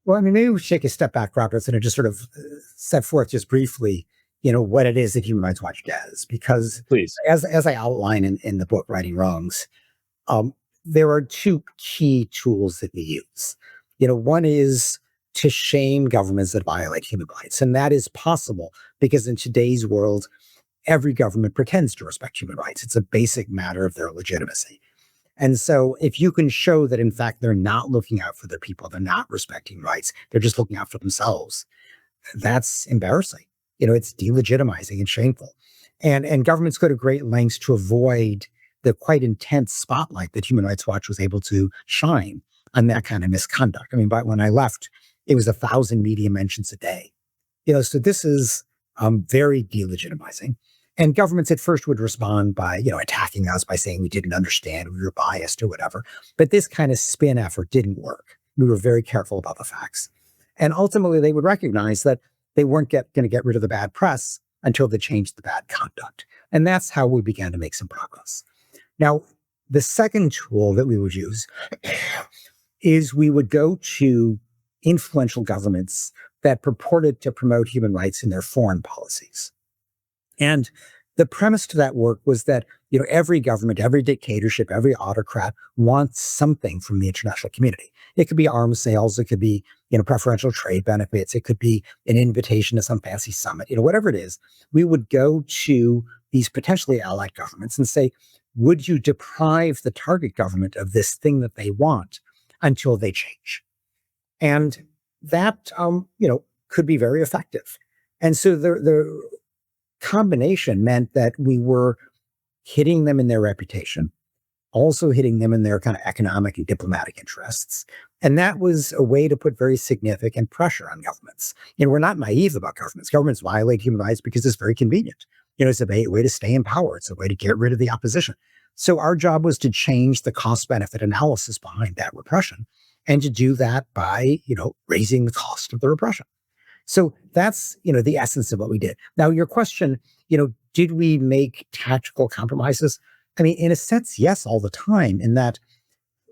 Well, I mean, maybe we should take a step back, Robertson, and just sort of set forth just briefly, what it is that Human Rights Watch does. Because Please. as I outline in the book, Righting Wrongs, um, there are two key tools that we use. One is to shame governments that violate human rights. And that is possible because in today's world, every government pretends to respect human rights. It's a basic matter of their legitimacy. And so if you can show that, in fact, they're not looking out for their people, they're not respecting rights, they're just looking out for themselves, that's embarrassing. It's delegitimizing and shameful. And governments go to great lengths to avoid the quite intense spotlight that Human Rights Watch was able to shine on that kind of misconduct. I mean, but when I left, it was 1,000 media mentions a day. So this is very delegitimizing. And governments at first would respond by, attacking us by saying we didn't understand, we were biased or whatever. But this kind of spin effort didn't work. We were very careful about the facts. And ultimately, they would recognize that they weren't going to get rid of the bad press until they changed the bad conduct. And that's how we began to make some progress. Now, the second tool that we would use is we would go to influential governments that purported to promote human rights in their foreign policies. And the premise to that work was that, every government, every dictatorship, every autocrat wants something from the international community. It could be arms sales, it could be, preferential trade benefits, it could be an invitation to some fancy summit, whatever it is. We would go to these potentially allied governments and say, would you deprive the target government of this thing that they want until they change? And that, could be very effective. And so the combination meant that we were hitting them in their reputation, also hitting them in their kind of economic and diplomatic interests. And that was a way to put very significant pressure on governments. We're not naive about governments. Governments violate human rights because it's very convenient. It's a way to stay in power. It's a way to get rid of the opposition. So our job was to change the cost-benefit analysis behind that repression, and to do that by, raising the cost of the repression. So that's, the essence of what we did. Now, your question, did we make tactical compromises? I mean, in a sense, yes, all the time, in that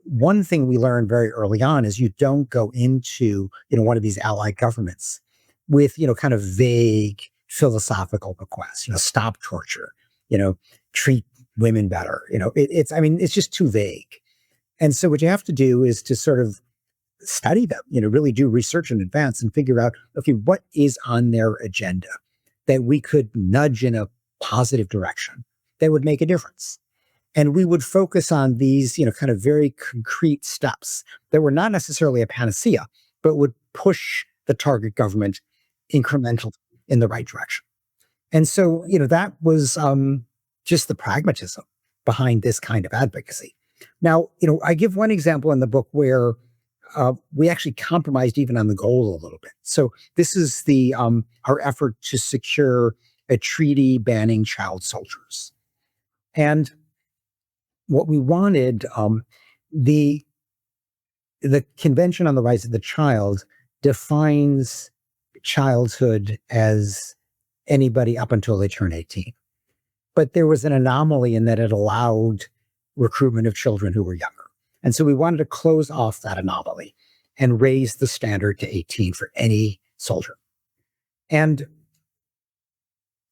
one thing we learned very early on is you don't go into, one of these allied governments with, kind of vague philosophical requests, stop torture, treat women better. It's just too vague. And so what you have to do is to sort of study them, really do research in advance and figure out, okay, what is on their agenda that we could nudge in a positive direction that would make a difference. And we would focus on these, kind of very concrete steps that were not necessarily a panacea, but would push the target government incrementally in the right direction. And so, that was just the pragmatism behind this kind of advocacy. Now, I give one example in the book where we actually compromised even on the goal a little bit. So this is our effort to secure a treaty banning child soldiers. And what we wanted, the Convention on the Rights of the Child defines childhood as anybody up until they turn 18. But there was an anomaly in that it allowed recruitment of children who were younger. And so we wanted to close off that anomaly and raise the standard to 18 for any soldier. And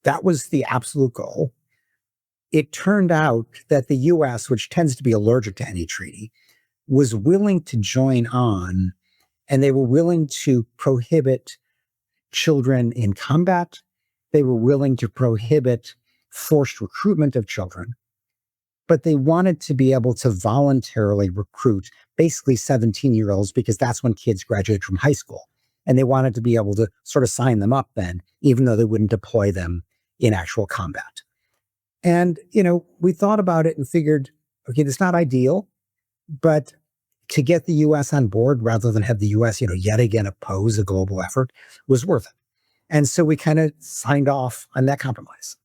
that was the absolute goal. It turned out that the US, which tends to be allergic to any treaty, was willing to join on, and they were willing to prohibit children in combat. They were willing to prohibit forced recruitment of children. But they wanted to be able to voluntarily recruit basically 17-year-olds because that's when kids graduate from high school. And they wanted to be able to sort of sign them up then, even though they wouldn't deploy them in actual combat. And, we thought about it and figured, okay, that's not ideal, but to get the US on board rather than have the US, yet again oppose a global effort was worth it. And so we kind of signed off on that compromise.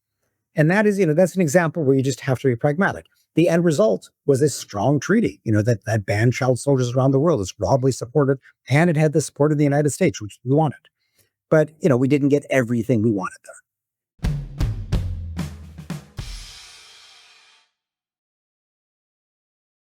And that is, that's an example where you just have to be pragmatic. The end result was a strong treaty, that banned child soldiers around the world. It's broadly supported, and it had the support of the United States, which we wanted. But, we didn't get everything we wanted there.